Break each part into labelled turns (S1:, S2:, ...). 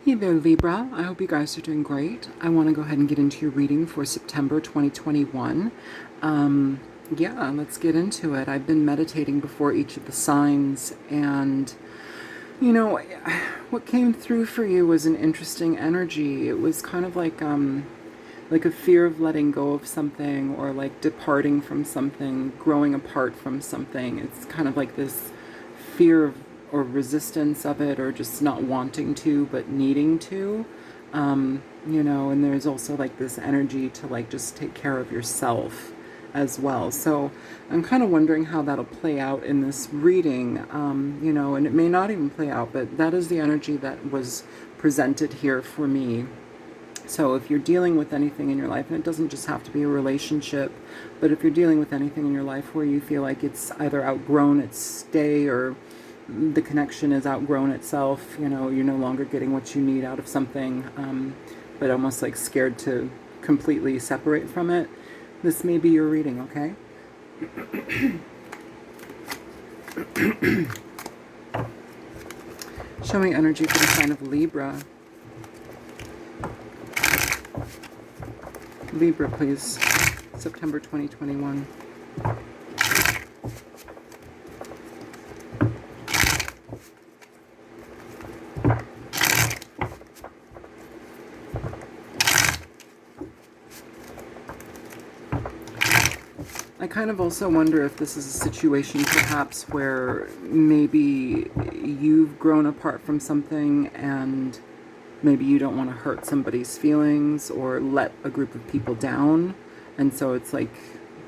S1: Hey there, Libra. I hope you guys are doing great. I want to go ahead and get into your reading for September 2021. Yeah, let's get into it. I've been meditating before each of the signs, and you know, what came through for you was an interesting energy. It was kind of like a fear of letting go of something, or like departing from something, growing apart from something. It's kind of like this fear of, or resistance of it, or just not wanting to but needing to. And there's also like this energy to like just take care of yourself as well. So I'm kind of wondering how that'll play out in this reading, and it may not even play out, but that is the energy that was presented here for me. So if you're dealing with anything in your life, and it doesn't just have to be a relationship, but if you're dealing with anything in your life where you feel like it's either outgrown its stay, or the connection is outgrown itself, you're no longer getting what you need out of something, but almost like scared to completely separate from it, this may be your reading, okay? Show me energy for the sign of Libra. Libra, please. September 2021. I kind of also wonder if this is a situation perhaps where maybe you've grown apart from something, and maybe you don't want to hurt somebody's feelings or let a group of people down. And so it's like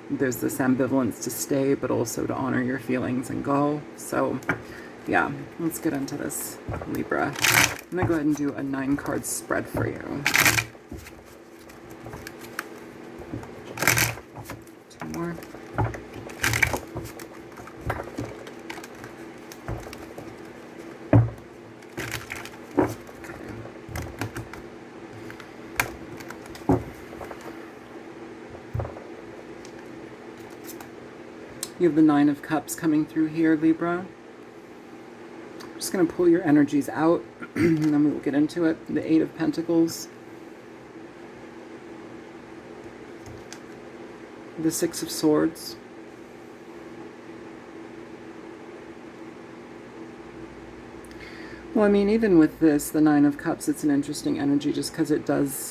S1: there's this ambivalence to stay, but also to honor your feelings and go. So yeah, let's get into this, Libra. I'm going to go ahead and do a 9-card spread for you. 2 more. You have the 9 of Cups coming through here, Libra. I'm just going to pull your energies out, and then we will get into it. The 8 of Pentacles. The 6 of Swords. Well, I mean, even with this, the 9 of Cups, it's an interesting energy just because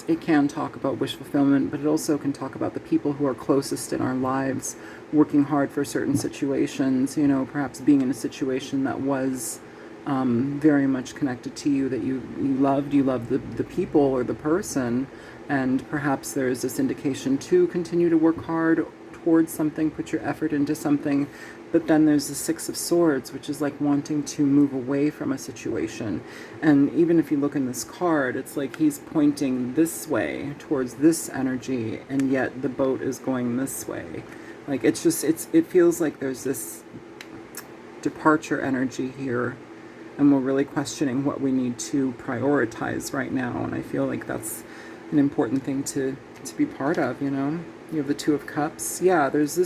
S1: it can talk about wish fulfillment, but it also can talk about the people who are closest in our lives, working hard for certain situations, perhaps being in a situation that was very much connected to you, that you loved the people or the person, and perhaps there's this indication to continue to work hard towards something, put your effort into something. But then there's the 6 of Swords, which is like wanting to move away from a situation. And even if you look in this card, it's like he's pointing this way towards this energy, and yet the boat is going this way. Like it feels like there's this departure energy here, and we're really questioning what we need to prioritize right now. And I feel like that's an important thing to be part of, You have the 2 of Cups. Yeah, there's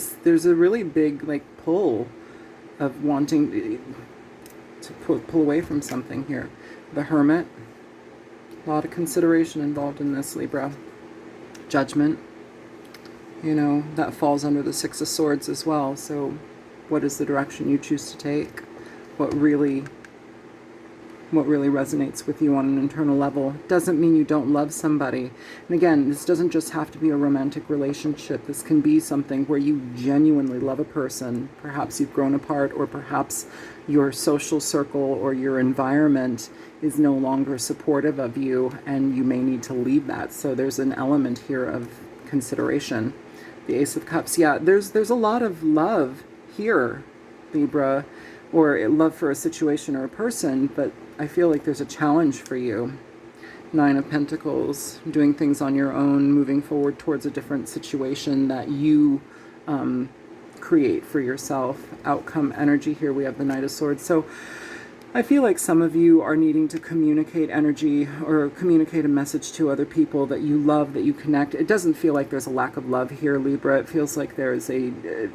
S1: a really big like pull of wanting to pull away from something here. The Hermit. A lot of consideration involved in this, Libra. Judgment. That falls under the 6 of Swords as well. So what is the direction you choose to take? What really resonates with you on an internal level. Doesn't mean you don't love somebody. And again, this doesn't just have to be a romantic relationship. This can be something where you genuinely love a person. Perhaps you've grown apart, or perhaps your social circle or your environment is no longer supportive of you, and you may need to leave that. So there's an element here of consideration. The Ace of Cups. Yeah, there's a lot of love here, Libra, or love for a situation or a person, but I feel like there's a challenge for you. 9 of Pentacles, doing things on your own, moving forward towards a different situation that you create for yourself. Outcome energy here, we have the Knight of Swords. So I feel like some of you are needing to communicate energy or communicate a message to other people that you love, that you connect. It doesn't feel like there's a lack of love here, Libra. It feels like there's a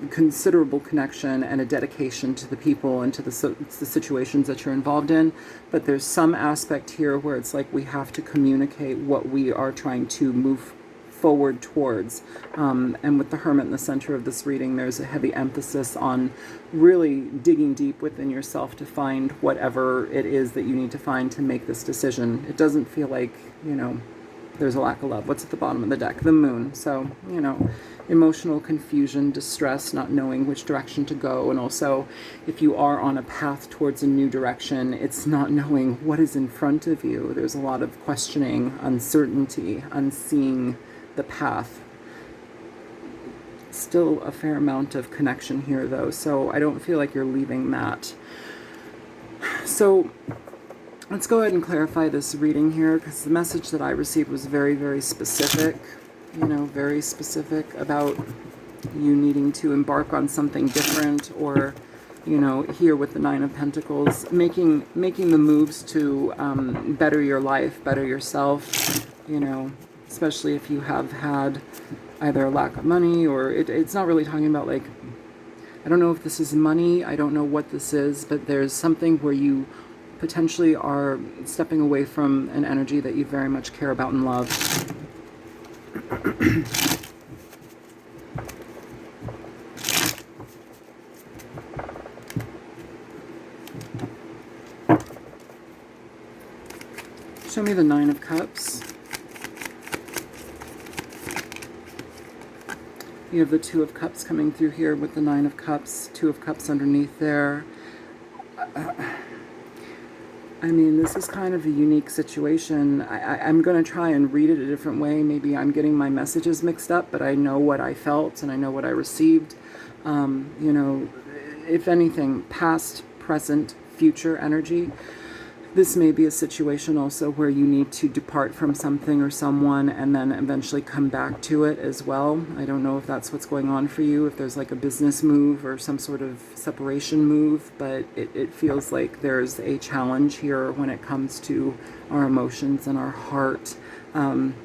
S1: considerable connection and a dedication to the people and to the situations that you're involved in. But there's some aspect here where it's like we have to communicate what we are trying to move forward towards. And with the Hermit in the center of this reading, there's a heavy emphasis on really digging deep within yourself to find whatever it is that you need to find to make this decision. It doesn't feel like, you know, there's a lack of love. What's at the bottom of the deck? The Moon. So, you know, emotional confusion, distress, not knowing which direction to go. And also, if you are on a path towards a new direction, it's not knowing what is in front of you. There's a lot of questioning, uncertainty, unseeing the path. Still a fair amount of connection here, though, so I don't feel like you're leaving that. So let's go ahead and clarify this reading here, because the message that I received was very, very specific, you know, very specific about you needing to embark on something different, or, you know, here with the Nine of Pentacles, making the moves to better your life, better yourself, you know, especially if you have had either a lack of money, or it's not really talking about, like, I don't know if this is money, I don't know what this is, but there's something where you potentially are stepping away from an energy that you very much care about and love. Show me the Nine of Cups. You have the Two of Cups coming through here with the Nine of Cups, Two of Cups underneath there. I mean, this is kind of a unique situation. I'm going to try and read it a different way. Maybe I'm getting my messages mixed up, but I know what I felt and I know what I received. You know, if anything, past, present, future energy. This may be a situation also where you need to depart from something or someone and then eventually come back to it as well. I don't know if that's what's going on for you, if there's like a business move or some sort of separation move, but it feels like there's a challenge here when it comes to our emotions and our heart. And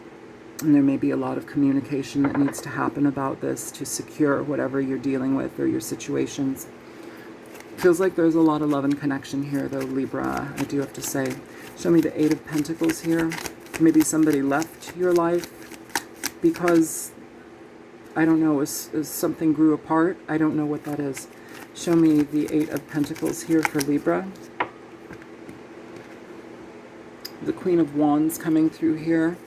S1: there may be a lot of communication that needs to happen about this to secure whatever you're dealing with or your situations. Feels like there's a lot of love and connection here, though, Libra, I do have to say. Show me the Eight of Pentacles here. Maybe somebody left your life because, I don't know, as something grew apart. I don't know what that is. Show me the Eight of Pentacles here for Libra. The Queen of Wands coming through here.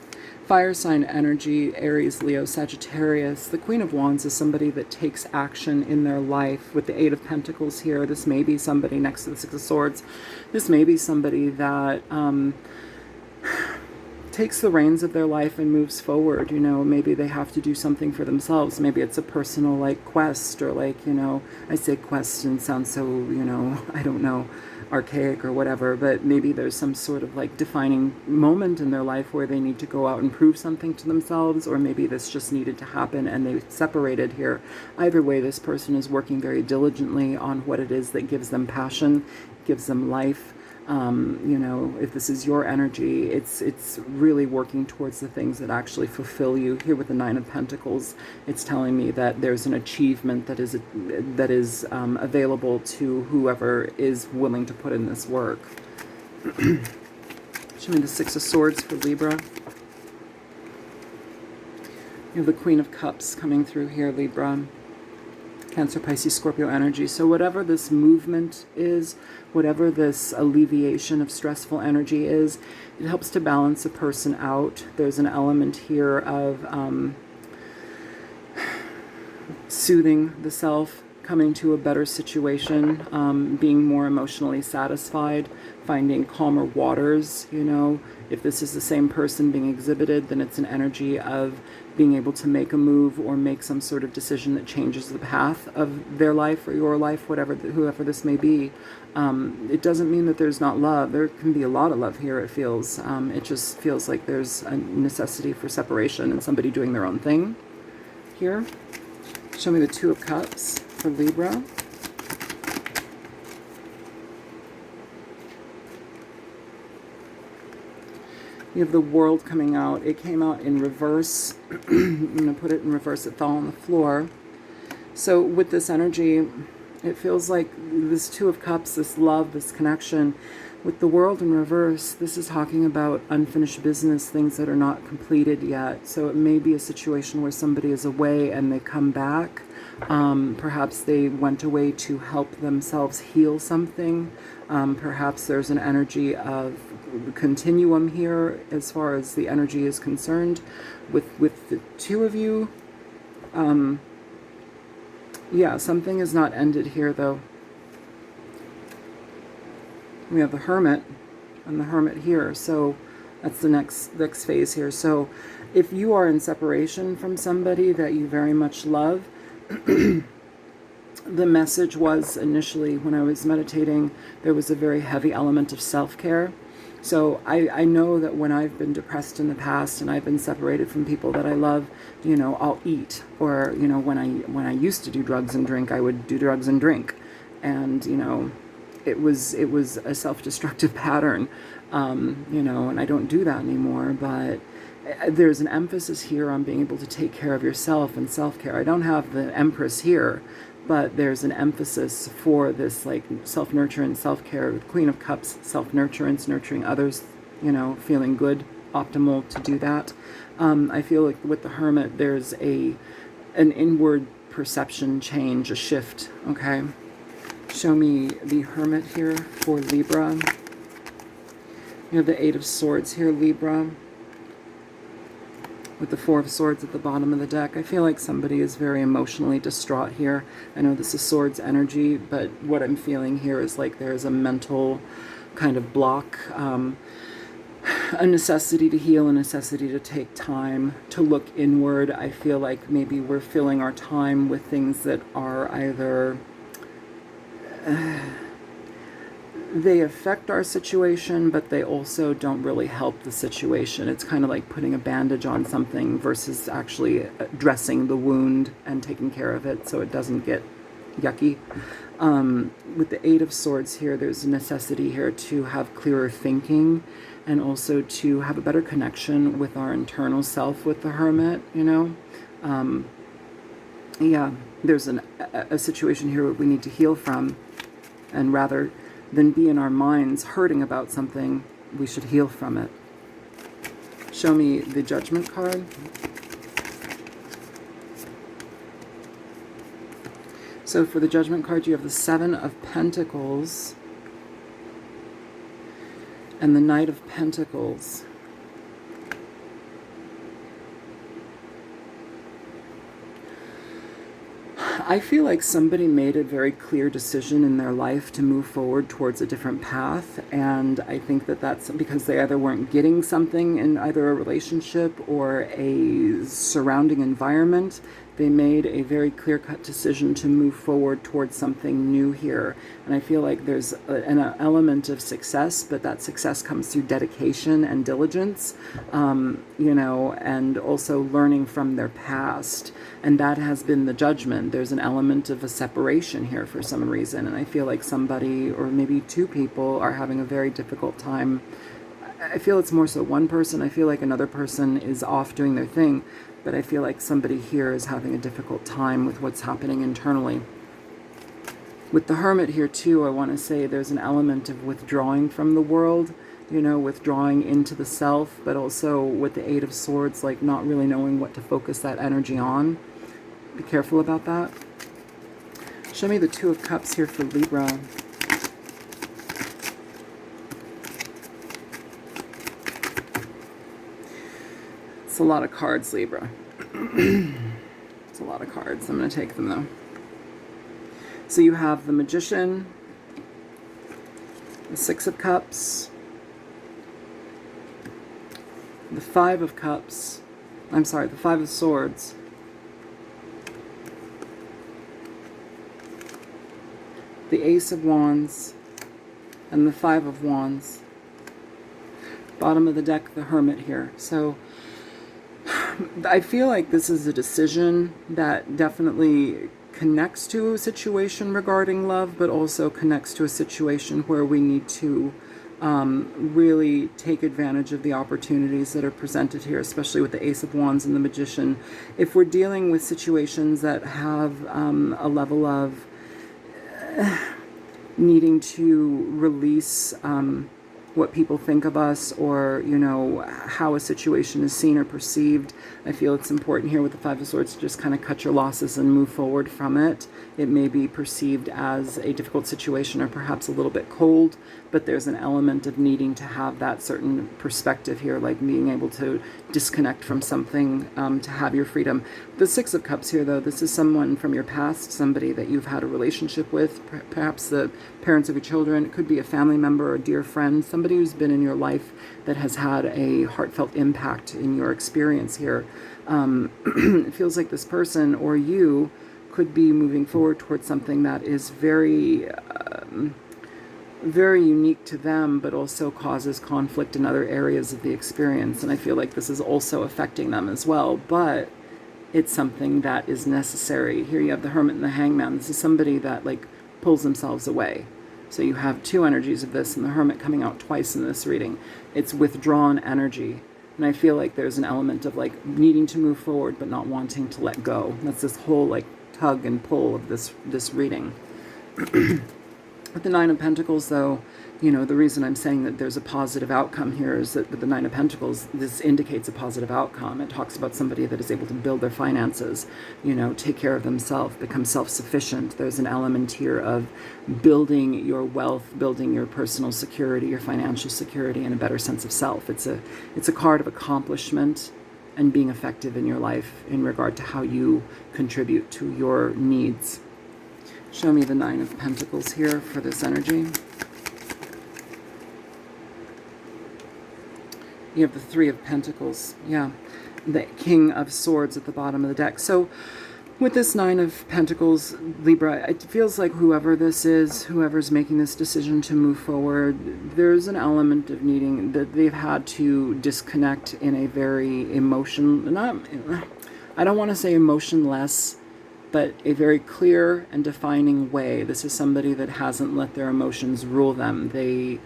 S1: Fire sign energy, Aries, Leo, Sagittarius. The Queen of Wands is somebody that takes action in their life. With the Eight of Pentacles here, this may be somebody next to the Six of Swords. This may be somebody that takes the reins of their life and moves forward. You know, maybe they have to do something for themselves. Maybe it's a personal, like, quest, or, like, you know, I say quest and sounds so, you know, I don't know, archaic or whatever, but maybe there's some sort of like defining moment in their life where they need to go out and prove something to themselves, or maybe this just needed to happen and they separated here. Either way, this person is working very diligently on what it is that gives them passion, gives them life. You know, if this is your energy, it's really working towards the things that actually fulfill you. Here with the Nine of Pentacles, it's telling me that there's an achievement that is available to whoever is willing to put in this work. Show me the Six of Swords for Libra. You have the Queen of Cups coming through here, Libra. Cancer, Pisces, Scorpio energy. So whatever this movement is, whatever this alleviation of stressful energy is, it helps to balance a person out. There's an element here of soothing the self, coming to a better situation, being more emotionally satisfied, finding calmer waters. You know, if this is the same person being exhibited, then it's an energy of being able to make a move or make some sort of decision that changes the path of their life or your life, whoever this may be. It doesn't mean that there's not love. There can be a lot of love here, it feels. It just feels like there's a necessity for separation and somebody doing their own thing here. Show me the Two of Cups for Libra. You have the World coming out. It came out in reverse. I'm going to put it in reverse. It fell on the floor. So with this energy, it feels like this Two of Cups, this love, this connection. With the World in reverse, this is talking about unfinished business, things that are not completed yet. So it may be a situation where somebody is away and they come back. Perhaps they went away to help themselves heal something. Perhaps there's an energy of continuum here as far as the energy is concerned. With the two of you, yeah, something is not ended here though. We have the Hermit and the Hermit here, so that's the next phase here. So if you are in separation from somebody that you very much love, the message was initially when I was meditating, there was a very heavy element of self-care. So I know that when I've been depressed in the past and I've been separated from people that I love, you know, I'll eat. Or, you know, when I used to do drugs and drink, I would do drugs and drink. And, you know, it was a self-destructive pattern, you know, and I don't do that anymore. But there's an emphasis here on being able to take care of yourself and self-care. I don't have the Empress here, but there's an emphasis for this like self-nurturance, self-care. With Queen of Cups, self-nurturance, nurturing others, you know, feeling good, optimal to do that. I feel like with the Hermit, there's an inward perception change, a shift, okay? Show me the Hermit here for Libra. You have the Eight of Swords here, Libra, with the Four of Swords at the bottom of the deck. I feel like somebody is very emotionally distraught here. I know this is Swords energy, but what I'm feeling here is like there's a mental kind of block, a necessity to heal, a necessity to take time, to look inward. I feel like maybe we're filling our time with things that are either they affect our situation, but they also don't really help the situation. It's kind of like putting a bandage on something versus actually dressing the wound and taking care of it so it doesn't get yucky. With the Eight of Swords here, there's a necessity here to have clearer thinking and also to have a better connection with our internal self with the Hermit, you know. Yeah, there's a situation here we need to heal from, and rather than be in our minds hurting about something, we should heal from it. Show me the Judgment card. So for the Judgment card, you have the Seven of Pentacles and the Knight of Pentacles. I feel like somebody made a very clear decision in their life to move forward towards a different path, and I think that that's because they either weren't getting something in either a relationship or a surrounding environment. They made a very clear-cut decision to move forward towards something new here. And I feel like there's an element of success, but that success comes through dedication and diligence, you know, and also learning from their past. And that has been the Judgment. There's an element of a separation here for some reason. And I feel like somebody, or maybe two people, are having a very difficult time. I feel it's more so one person. I feel like another person is off doing their thing. But I feel like somebody here is having a difficult time with what's happening internally. With the Hermit here too, I want to say there's an element of withdrawing from the world, you know, withdrawing into the self, but also with the Eight of Swords, like not really knowing what to focus that energy on. Be careful about that. Show me the Two of Cups here for Libra. It's a lot of cards, Libra. It's a lot of cards. I'm going to take them, though. So you have the Magician, the Six of Cups, the Five of Cups, I'm sorry, the Five of Swords, the Ace of Wands, and the Five of Wands. Bottom of the deck, the Hermit here. So I feel like this is a decision that definitely connects to a situation regarding love, but also connects to a situation where we need to really take advantage of the opportunities that are presented here, especially with the Ace of Wands and the Magician. If we're dealing with situations that have a level of needing to release what people think of us, or, you know, how a situation is seen or perceived, I feel it's important here with the Five of Swords to just kind of cut your losses and move forward from it. It may be perceived as a difficult situation or perhaps a little bit cold, but there's an element of needing to have that certain perspective here, like being able to disconnect from something to have your freedom. The Six of Cups here, though, this is someone from your past, somebody that you've had a relationship with, perhaps the parents of your children. It could be a family member or a dear friend, somebody who's been in your life that has had a heartfelt impact in your experience here. It feels like this person or you could be moving forward towards something that is very very unique to them, but also causes conflict in other areas of the experience. And I feel like this is also affecting them as well, but it's something that is necessary. Here you have the Hermit and the Hangman. This is somebody that like pulls themselves away. So you have two energies of this, and the Hermit coming out twice in this reading. It's withdrawn energy. And I feel like there's an element of like needing to move forward, but not wanting to let go. That's this whole like tug and pull of this reading. With the Nine of Pentacles, though, you know, the reason I'm saying that there's a positive outcome here is that with the Nine of Pentacles, this indicates a positive outcome. It talks about somebody that is able to build their finances, you know, take care of themselves, become self-sufficient. There's an element here of building your wealth, building your personal security, your financial security, and a better sense of self. It's a card of accomplishment and being effective in your life in regard to how you contribute to your needs. Show me the Nine of Pentacles here for this energy. You have the Three of Pentacles. Yeah. The King of Swords at the bottom of the deck. So with this Nine of Pentacles, Libra, it feels like whoever this is, whoever's making this decision to move forward, there's an element of needing that they've had to disconnect in a very I don't want to say emotionless, but a very clear and defining way. This is somebody that hasn't let their emotions rule them. They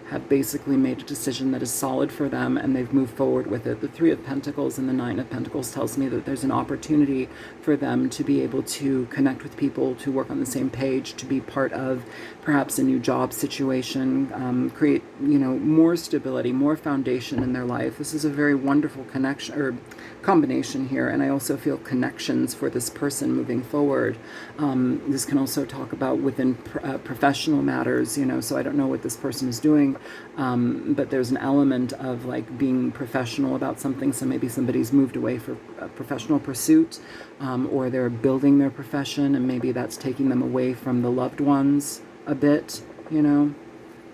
S1: have basically made a decision that is solid for them, and they've moved forward with it. The Three of Pentacles and the Nine of Pentacles tells me that there's an opportunity for them to be able to connect with people, to work on the same page, to be part of perhaps a new job situation, create, you know, more stability, more foundation in their life. This is a very wonderful connection or combination here, and I also feel connections for this person moving forward. This can also talk about within professional matters, you know, so I don't know what this person is doing, but there's an element of like being professional about something. So maybe somebody's moved away for a professional pursuit, or they're building their profession, and maybe that's taking them away from the loved ones a bit, you know.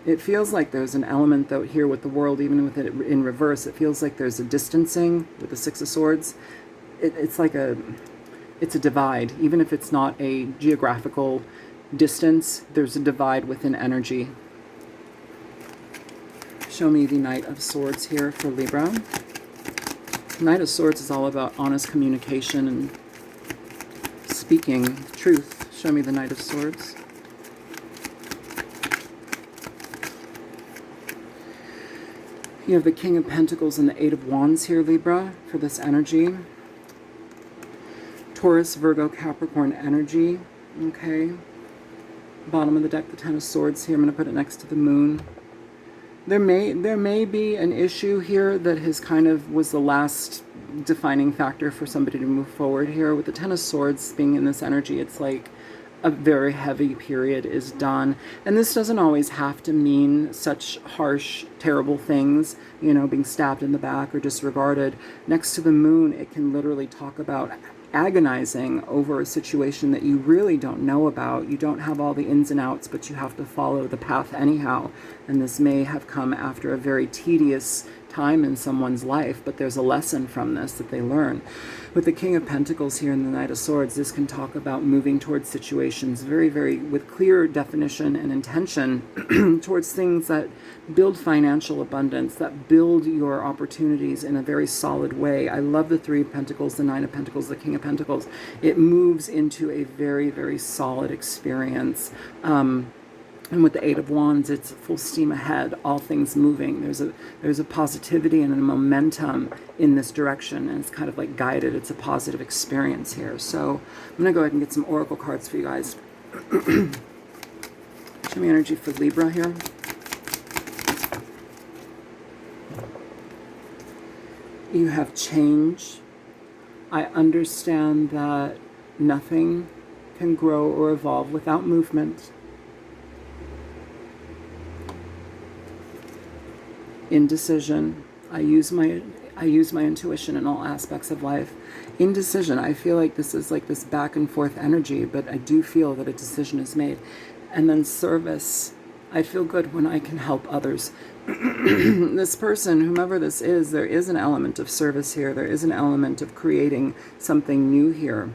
S1: It feels like there's an element, though, here with the World, even with it in reverse, it feels like there's a distancing with the Six of Swords. It's like it's a divide. Even if it's not a geographical distance, there's a divide within energy. Show me the Knight of Swords here for Libra. Knight of Swords is all about honest communication and speaking truth. Show me the Knight of Swords. You have the King of Pentacles and the Eight of Wands here, Libra, for this energy. Taurus, Virgo, Capricorn energy. Okay. Bottom of the deck, the Ten of Swords here. I'm going to put it next to the Moon. There may be an issue here that has kind of was the last defining factor for somebody to move forward here. With the Ten of Swords being in this energy, it's like a very heavy period is done. And this doesn't always have to mean such harsh, terrible things, you know, being stabbed in the back or disregarded. Next to the Moon, it can literally talk about agonizing over a situation that you really don't know about. You don't have all the ins and outs, but you have to follow the path anyhow. And this may have come after a very tedious time in someone's life, but there's a lesson from this that they learn. With the King of Pentacles here and the Knight of Swords, this can talk about moving towards situations very, very with clear definition and intention towards things that build financial abundance, that build your opportunities in a very solid way. I love the Three of Pentacles, the Nine of Pentacles, the King of Pentacles. It moves into a very, very solid experience. And with the Eight of Wands, it's full steam ahead, all things moving. There's a positivity and a momentum in this direction, and it's kind of like guided. It's a positive experience here. So I'm going to go ahead and get some oracle cards for you guys. Show me energy for Libra here. You have change. I understand that nothing can grow or evolve without movement. Indecision. I use my intuition in all aspects of life. Indecision. I feel like this is like this back and forth energy, but I do feel that a decision is made. And then service. I feel good when I can help others. This person, whomever this is, there is an element of service here. There is an element of creating something new here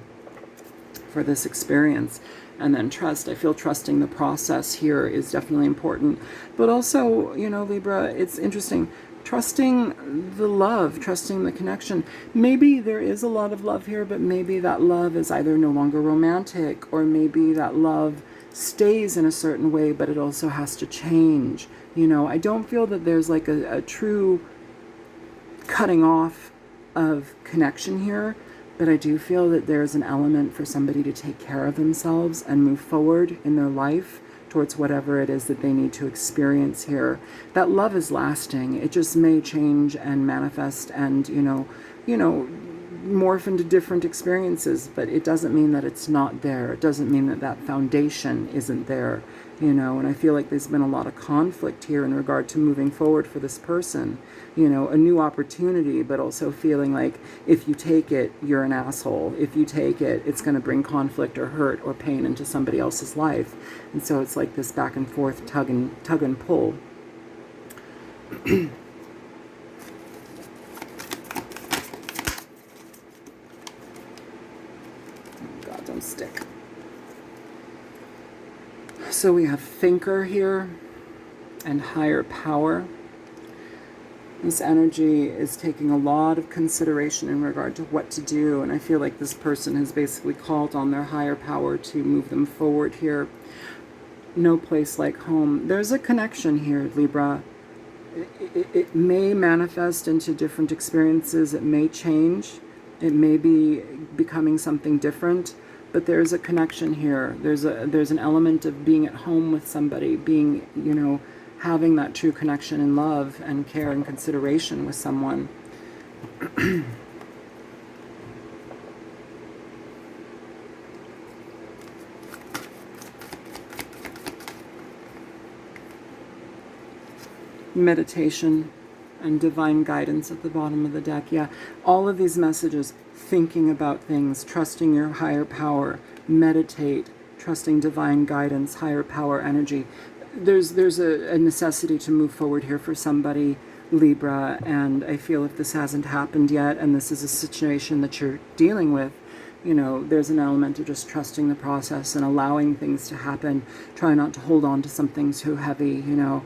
S1: for this experience. And then trust. I feel trusting the process here is definitely important. But also, you know, Libra, it's interesting. Trusting the love, trusting the connection. Maybe there is a lot of love here, but maybe that love is either no longer romantic, or maybe that love stays in a certain way, but it also has to change. You know, I don't feel that there's like a true cutting off of connection here, but I do feel that there's an element for somebody to take care of themselves and move forward in their life towards whatever it is that they need to experience here. That love is lasting. It just may change and manifest and, you know, morph into different experiences, but it doesn't mean that it's not there. It doesn't mean that that foundation isn't there, you know. And I feel like there's been a lot of conflict here in regard to moving forward for this person, you know, a new opportunity, but also feeling like if you take it, you're an asshole. If you take it, it's going to bring conflict or hurt or pain into somebody else's life. And so it's like this back and forth tug and pull. Stick. So we have thinker here and higher power. This energy is taking a lot of consideration in regard to what to do, and I feel like this person has basically called on their higher power to move them forward here. No place like home. There's a connection here, Libra. It may manifest into different experiences. It may change. It may be becoming something different. But there's a connection here. There's an element of being at home with somebody, being, you know, having that true connection and love and care and consideration with someone. Meditation and divine guidance at the bottom of the deck. Yeah, all of these messages. Thinking about things, trusting your higher power, meditate, trusting divine guidance, higher power energy. There's a necessity to move forward here for somebody, Libra, and I feel if this hasn't happened yet and this is a situation that you're dealing with, you know, there's an element of just trusting the process and allowing things to happen. Try not to hold on to something too heavy, you know.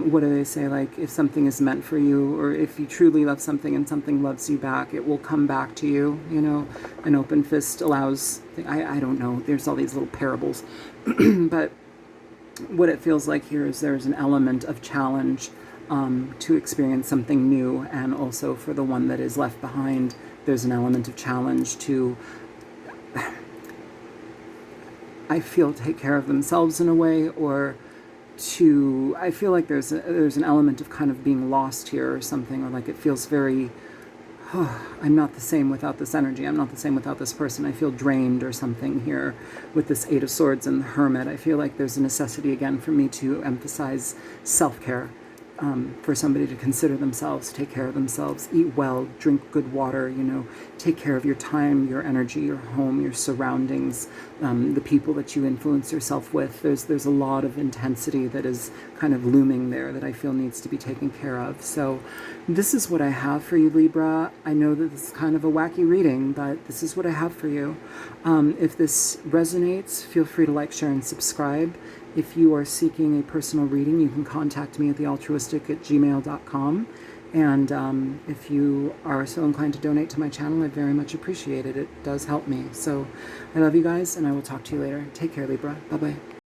S1: What do they say? Like, if something is meant for you, or if you truly love something and something loves you back, it will come back to you, you know. An open fist allows, I don't know, there's all these little parables. But what it feels like here is there's an element of challenge to experience something new, and also for the one that is left behind, there's an element of challenge to, I feel, take care of themselves in a way, or to, I feel like there's an element of kind of being lost here or something, or like it feels very, I'm not the same without this energy, I'm not the same without this person, I feel drained or something here with this Eight of Swords and the Hermit. I feel like there's a necessity again for me to emphasize self-care. For somebody to consider themselves, take care of themselves, eat well, drink good water, you know, take care of your time, your energy, your home, your surroundings, the people that you influence yourself with. There's a lot of intensity that is kind of looming there that I feel needs to be taken care of. So this is what I have for you, Libra. I know that this is kind of a wacky reading, but this is what I have for you. If this resonates, feel free to like, share, and subscribe. If you are seeking a personal reading, you can contact me at thealtruistic@gmail.com. And if you are so inclined to donate to my channel, I'd very much appreciate it. It does help me. So I love you guys, and I will talk to you later. Take care, Libra. Bye-bye.